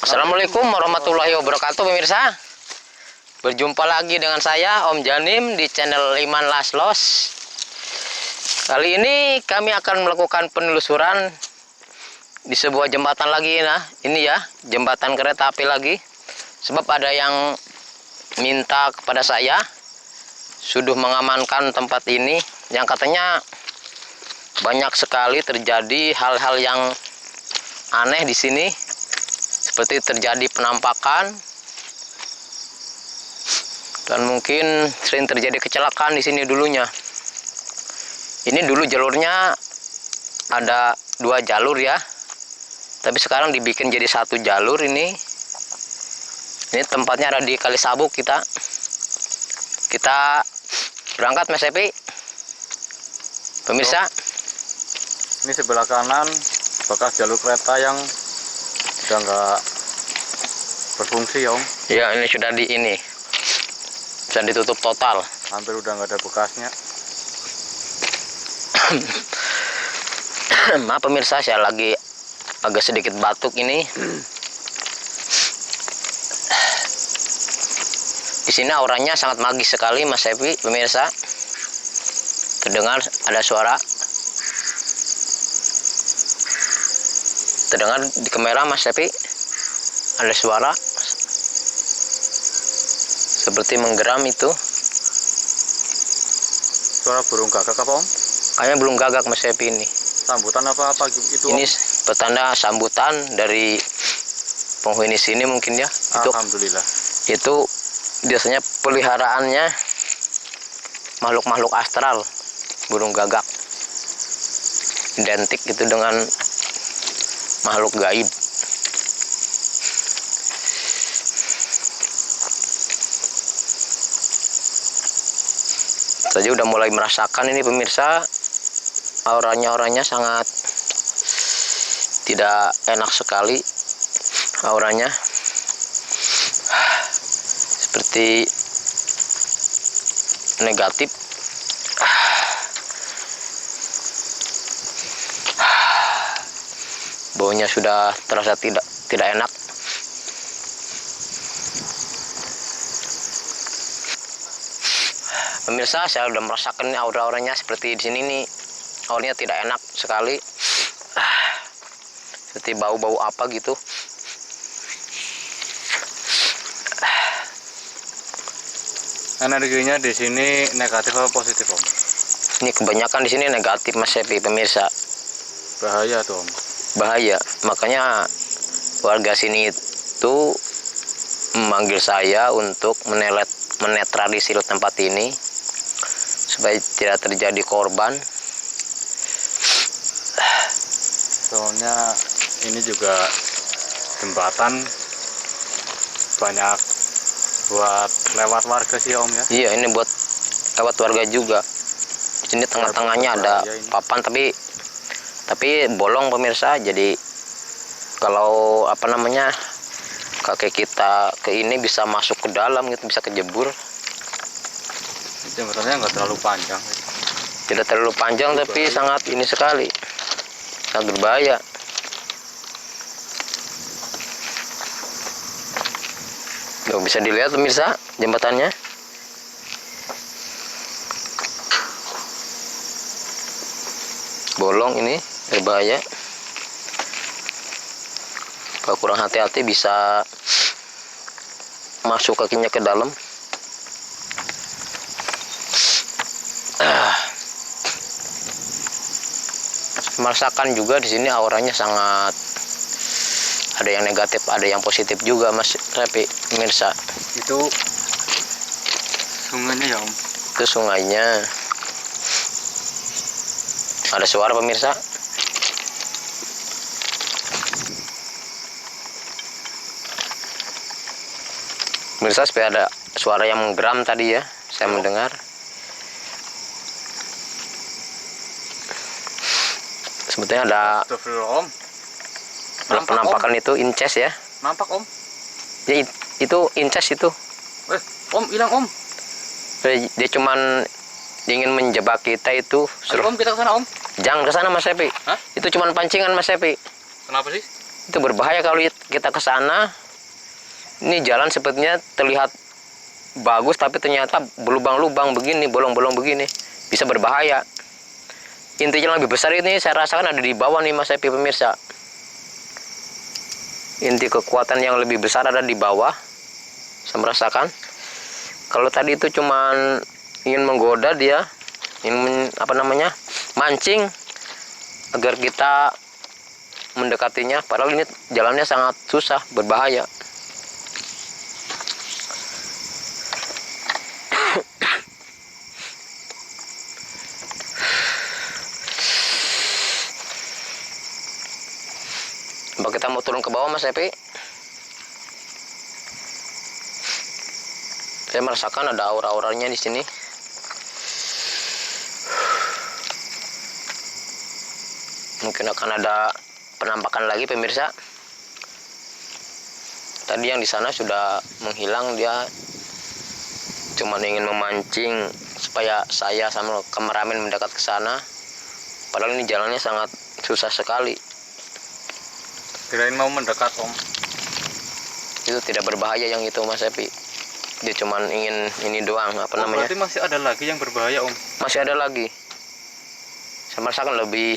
Assalamualaikum warahmatullahi wabarakatuh pemirsa. Berjumpa lagi dengan saya Om Janim di channel Iman Laslos. Kali ini kami akan melakukan penelusuran di sebuah jembatan lagi. Nah ini ya, jembatan kereta api lagi. Sebab ada yang minta kepada saya sudah mengamankan tempat ini, yang katanya banyak sekali terjadi hal-hal yang aneh di sini. Seperti terjadi penampakan dan mungkin sering terjadi kecelakaan di sini dulunya. Ini dulu jalurnya ada 2 jalur ya, tapi sekarang dibikin jadi 1 jalur ini. Ini tempatnya ada di Kali Sabuk. Kita berangkat Mas Epi, pemirsa. Ini sebelah kanan bekas jalur kereta yang sudah nggak berfungsi ya Om. Ya ini sudah sudah ditutup total. Hampir udah nggak ada bekasnya. Maaf pemirsa, saya lagi agak sedikit batuk ini. Di sini auranya sangat magis sekali Mas Epi, pemirsa. Terdengar ada suara. Terdengar di kamera Mas Epi ada suara seperti menggeram itu. Suara burung gagak apa Om? Kayaknya belum gagak Mas Epi ini. Sambutan apa itu Om? Ini petanda sambutan dari penghuni sini mungkin ya. Alhamdulillah. Itu biasanya peliharaannya makhluk-makhluk astral, burung gagak. Identik itu dengan makhluk gaib. Saya udah mulai merasakan ini pemirsa, auranya sangat tidak enak sekali. Auranya seperti negatif. Baunya sudah terasa tidak enak. Pemirsa, saya sudah merasakan aura-auranya seperti di sini nih. Auranya tidak enak sekali. Seperti bau-bau apa gitu. Energinya di sini negatif apa positif Om? Ini kebanyakan di sini negatif Mas Epi, pemirsa. Bahaya tuh Om. Bahaya. Makanya warga sini itu memanggil saya untuk menetralisir tempat ini supaya tidak terjadi korban. Soalnya ini juga jembatan banyak buat lewat warga sih Om ya. Iya, ini buat lewat warga juga. Di sini tengah-tengahnya ada papan tapi bolong pemirsa. Jadi kalau kaki kita ke ini bisa masuk ke dalam gitu, bisa kejebur. Jembatannya nggak terlalu panjang. Tidak terlalu panjang tapi sangat ini sekali, sangat berbahaya. Tuh, bisa dilihat pemirsa jembatannya. Bolong, ini berbahaya. Kalau kurang hati-hati bisa masuk kakinya ke dalam. Merasakan juga di sini auranya sangat, ada yang negatif, ada yang positif juga Mas Repi, pemirsa. Itu sungainya ya Om? Itu sungainya. Ada suara pemirsa. Pemirsa, supaya ada suara yang menggeram tadi ya, saya mendengar. Sebetulnya ada Om. penampakan Om. Itu incest ya. Nampak Om? Ya, itu incest itu. Om hilang Om. Dia cuman ingin menjebak kita itu. Ayo Om, kita ke sana Om. Jangan ke sana Mas Epi. Hah? Itu cuman pancingan Mas Epi. Kenapa sih? Itu berbahaya kalau kita ke sana. Ini jalan sepertinya terlihat bagus, tapi ternyata berlubang-lubang begini, bolong-bolong begini, bisa berbahaya. Intinya yang lebih besar ini saya rasakan ada di bawah nih Mas Epi, pemirsa. Inti kekuatan yang lebih besar ada di bawah, saya merasakan. Kalau tadi itu cuman ingin menggoda dia, ingin mancing agar kita mendekatinya, padahal ini jalannya sangat susah, berbahaya. Apa kita mau turun ke bawah Mas Epi? Saya merasakan ada aura-auranya di sini. Mungkin akan ada penampakan lagi pemirsa. Tadi yang di sana sudah menghilang, dia cuma ingin memancing supaya saya sama kameramen mendekat ke sana. Padahal ini jalannya sangat susah sekali. Kirain mau mendekat Om. Itu tidak berbahaya yang itu Mas Epi. Dia cuma ingin ini doang, Berarti masih ada lagi yang berbahaya Om. Masih ada lagi. Saya merasakan lebih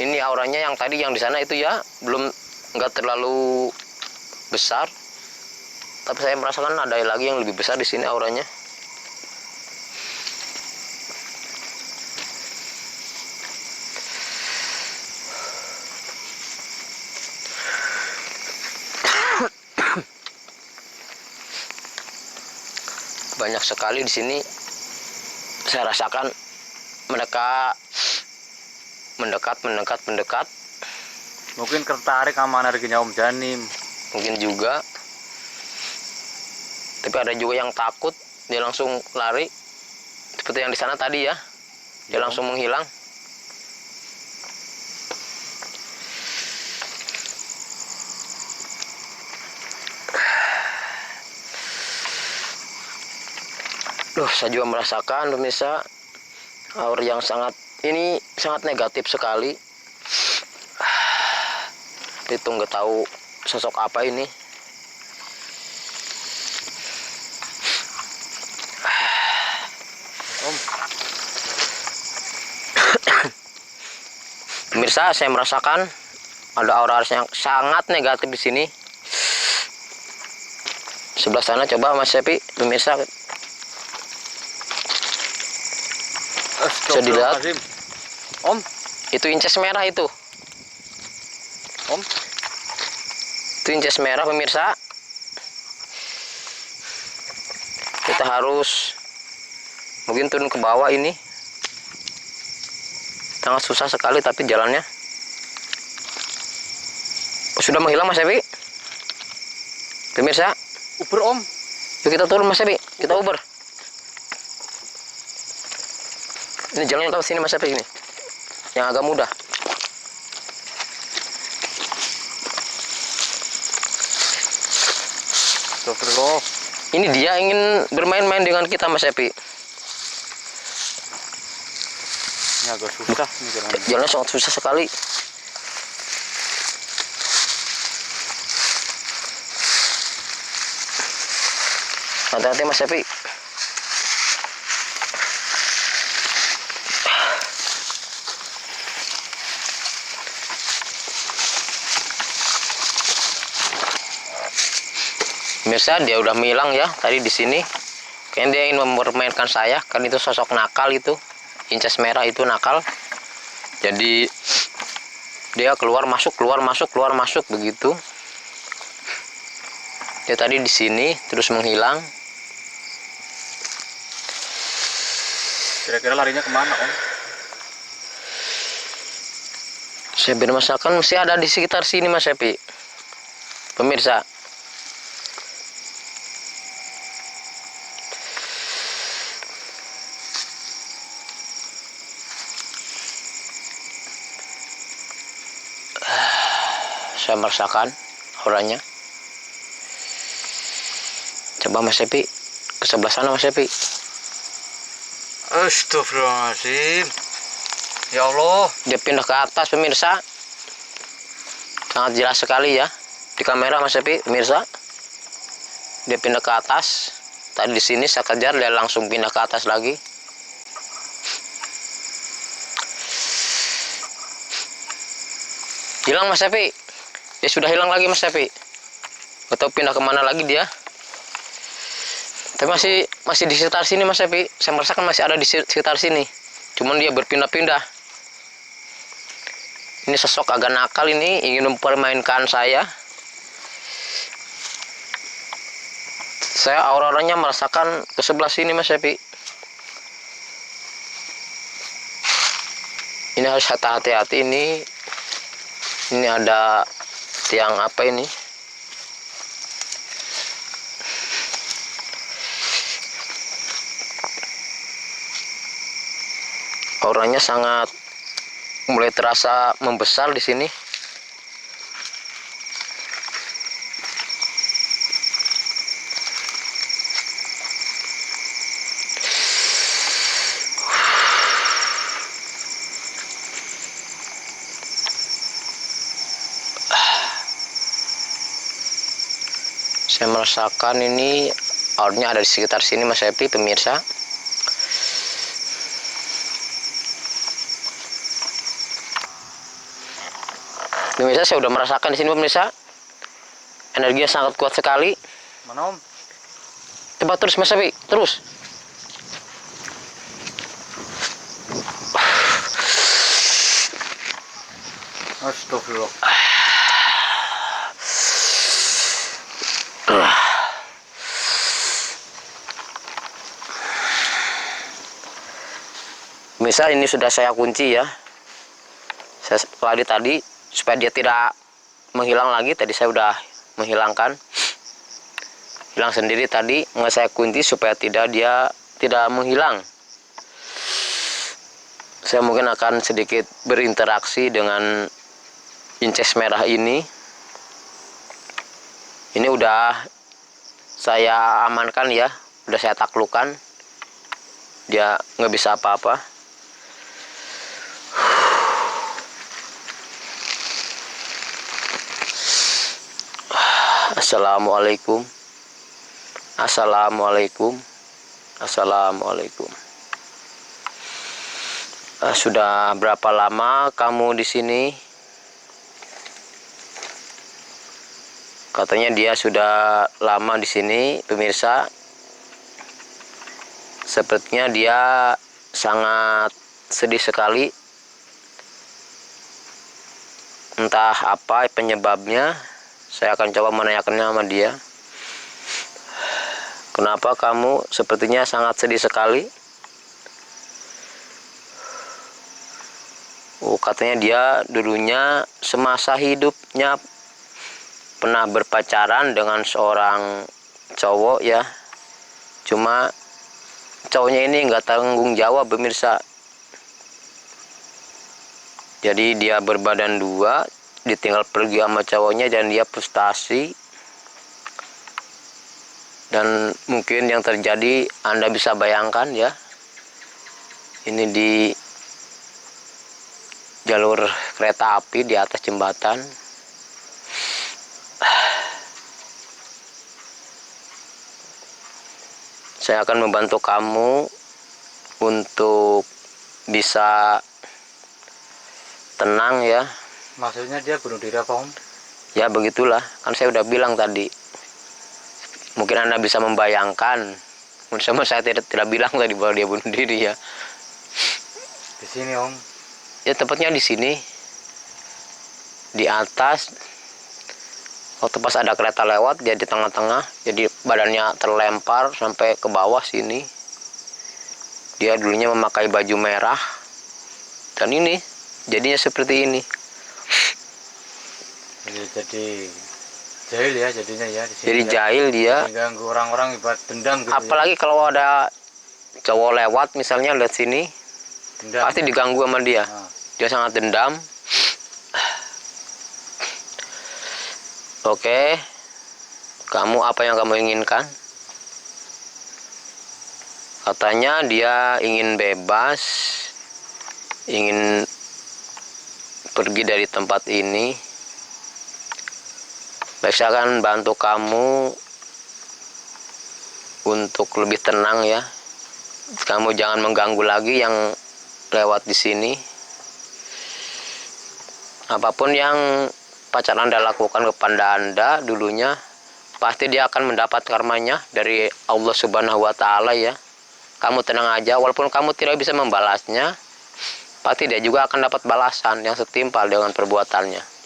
ini auranya yang tadi yang di sana itu ya nggak terlalu besar. Tapi saya merasakan ada lagi yang lebih besar di sini auranya. Banyak sekali di sini. Saya rasakan mereka mendekat. Mungkin tertarik sama energinya Om Janim. Mungkin juga. Tapi ada juga yang takut, dia langsung lari. Seperti yang di sana tadi ya. Dia langsung menghilang. Saya juga merasakan pemirsa aura yang sangat negatif sekali. Itu nggak tahu sosok apa ini. Om. Pemirsa, saya merasakan ada aura yang sangat negatif di sini. Sebelah sana coba Mas Epi, pemirsa. Bisa dilihat. Om, itu inces merah itu. Om. Itu inces merah pemirsa. Kita harus mungkin turun ke bawah ini. Sangat susah sekali tapi jalannya. Sudah menghilang Mas Epi. Pemirsa. Uber Om. Yuk kita turun Mas Epi. Kita uber. Ini jalan yang ke sini Mas Epi ini. Yang agak mudah. Astagfirullah. Ini dia ingin bermain-main dengan kita Mas Epi. Ini agak susah nih jalannya. Jalannya sangat susah sekali. Hati-hati Mas Epi. Pemirsa, dia udah menghilang ya tadi di sini. Kayaknya dia ingin mempermainkan saya, kan itu sosok nakal itu. Inces merah itu nakal. Jadi dia keluar masuk begitu. Dia tadi di sini terus menghilang. Kira-kira larinya kemana Om? Saya bermasakan mesti ada di sekitar sini Mas Epi. Pemirsa. Saya merasakan auranya. Coba Mas Epi ke sebelah sana Mas Epi. Astagfirullahaladzim. Ya Allah. Dia pindah ke atas pemirsa. Sangat jelas sekali ya di kamera Mas Epi, pemirsa. Dia pindah ke atas. Tadi di sini saya kejar, dia langsung pindah ke atas lagi. Hilang Mas Epi. Dia sudah hilang lagi Mas Epi. Atau pindah kemana lagi dia? Tapi masih di sekitar sini Mas Epi. Saya merasakan masih ada di sekitar sini. Cuman dia berpindah-pindah. Ini sosok agak nakal ini, ingin mempermainkan saya. Saya auranya merasakan ke sebelah sini Mas Epi. Ini harus hati-hati ini. Ini ada tiang apa ini? Auranya sangat mulai terasa membesar di sini. Saya merasakan ini aurnya ada di sekitar sini Mas Epi, pemirsa. Pemirsa, saya sudah merasakan di sini pemirsa. Energinya sangat kuat sekali. Mana Om? Coba terus Mas Epi, terus. Astagfirullah. Misal ini sudah saya kunci ya. Saya tadi supaya dia tidak menghilang lagi. Tadi saya sudah menghilangkan. Hilang sendiri tadi. Nggak saya kunci supaya dia tidak menghilang. Saya mungkin akan sedikit berinteraksi dengan inces merah ini. Ini udah saya amankan ya. Udah saya taklukkan. Dia nggak bisa apa-apa. Assalamualaikum. Assalamualaikum. Assalamualaikum. Sudah berapa lama kamu di sini? Katanya dia sudah lama di sini, pemirsa. Sepertinya dia sangat sedih sekali. Entah apa penyebabnya. Saya akan coba menanyakannya sama dia. Kenapa kamu sepertinya sangat sedih sekali? Katanya dia dulunya semasa hidupnya pernah berpacaran dengan seorang cowok ya. Cuma cowoknya ini nggak tanggung jawab pemirsa. Jadi dia berbadan dua, ditinggal pergi sama cowoknya dan dia frustasi. Dan mungkin yang terjadi Anda bisa bayangkan ya. Ini di jalur kereta api di atas jembatan. Saya akan membantu kamu untuk bisa tenang ya. Maksudnya dia bunuh diri apa Om? Ya begitulah, kan saya udah bilang tadi. Mungkin Anda bisa membayangkan. Sama saya tidak bilang tadi bahwa dia bunuh diri ya. Di sini Om. Ya tepatnya di sini. Di atas. Waktu pas ada kereta lewat dia di tengah-tengah. Jadi badannya terlempar sampai ke bawah sini. Dia dulunya memakai baju merah. Dan ini jadinya seperti ini. Jadi jahil ya jadinya ya di sini. Jadi ya. jahil dia. Ganggu orang-orang ibarat dendam gitu. Apalagi kalau ada cowok lewat misalnya lihat sini, Dendam, pasti ya. diganggu sama dia. Nah. Dia sangat dendam. Oke, kamu apa yang kamu inginkan? Katanya dia ingin bebas, ingin pergi dari tempat ini. Baik, saya akan bantu kamu untuk lebih tenang ya. Kamu jangan mengganggu lagi yang lewat di sini. Apapun yang pacar Anda lakukan kepada Anda dulunya, pasti dia akan mendapat karmanya dari Allah Subhanahu wa Ta'ala ya. Kamu tenang aja, walaupun kamu tidak bisa membalasnya, pasti dia juga akan dapat balasan yang setimpal dengan perbuatannya.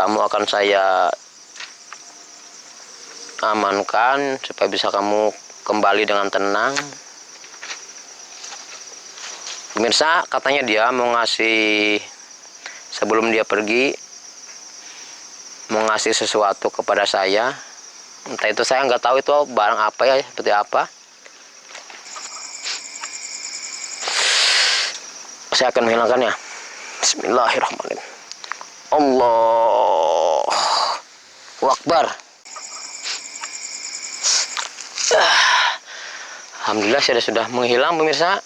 Kamu akan saya amankan supaya bisa kamu kembali dengan tenang. Pemirsa, katanya dia mau ngasih, sebelum dia pergi, mau ngasih sesuatu kepada saya. Entah itu, saya nggak tahu itu barang apa ya, seperti apa. Saya akan menghilangkannya. Bismillahirrahmanirrahim. Allahu Akbar. Alhamdulillah sudah menghilang pemirsa.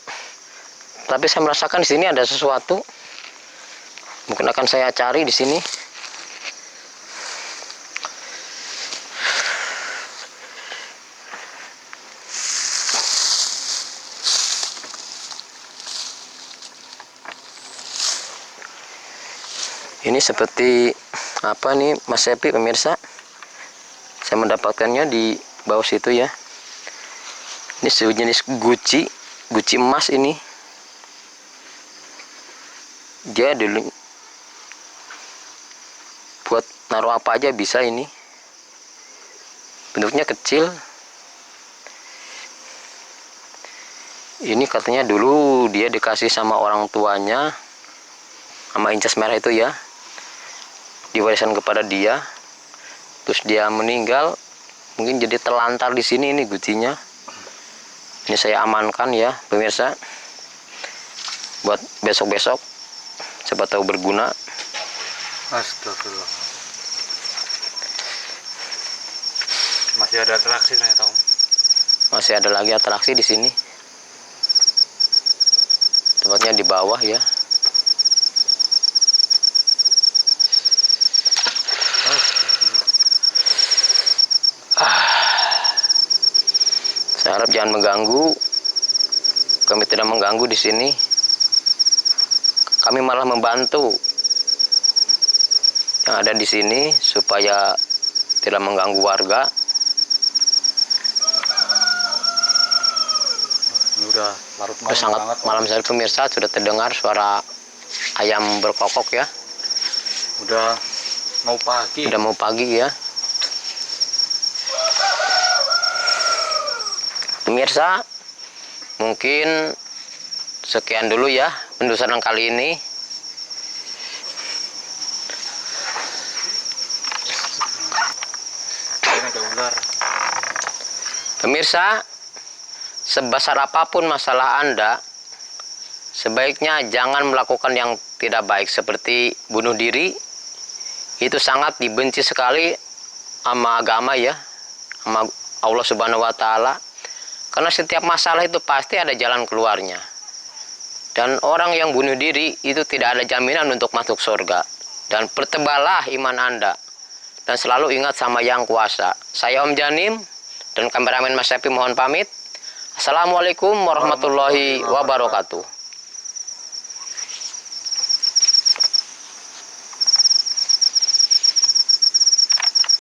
Tapi saya merasakan di sini ada sesuatu. Mungkin akan saya cari di sini. Ini seperti apa nih Mas Sepi pemirsa? Saya mendapatkannya di bawah situ ya. Ini sejenis guci emas ini. Dia dulu buat naruh apa aja bisa ini. Bentuknya kecil. Ini katanya dulu dia dikasih sama orang tuanya, sama incas merah itu ya. Diwariskan kepada dia. Terus dia meninggal, mungkin jadi terlantar di sini ini gucinya. Ini saya amankan ya pemirsa, buat besok-besok, siapa tahu berguna. Astagfirullah. Masih ada atraksi saya tahu. Masih ada lagi atraksi di sini. Tempatnya di bawah ya. Saya harap jangan mengganggu. Kami tidak mengganggu di sini. Kami malah membantu yang ada di sini supaya tidak mengganggu warga. Ini udah larut malam Sangat banget. malam sekali pemirsa, sudah terdengar suara ayam berkokok ya. Udah mau pagi. Udah mau pagi ya. Pemirsa, mungkin sekian dulu ya penelusuran kali ini. Ini ada ular. Pemirsa, sebesar apapun masalah Anda, sebaiknya jangan melakukan yang tidak baik seperti bunuh diri. Itu sangat dibenci sekali sama agama ya, sama Allah Subhanahu wa Ta'ala. Karena setiap masalah itu pasti ada jalan keluarnya. Dan orang yang bunuh diri itu tidak ada jaminan untuk masuk surga. Dan pertebalah iman Anda. Dan selalu ingat sama Yang Kuasa. Saya Om Janim dan kameramen Mas Sepi mohon pamit. Assalamualaikum warahmatullahi wabarakatuh.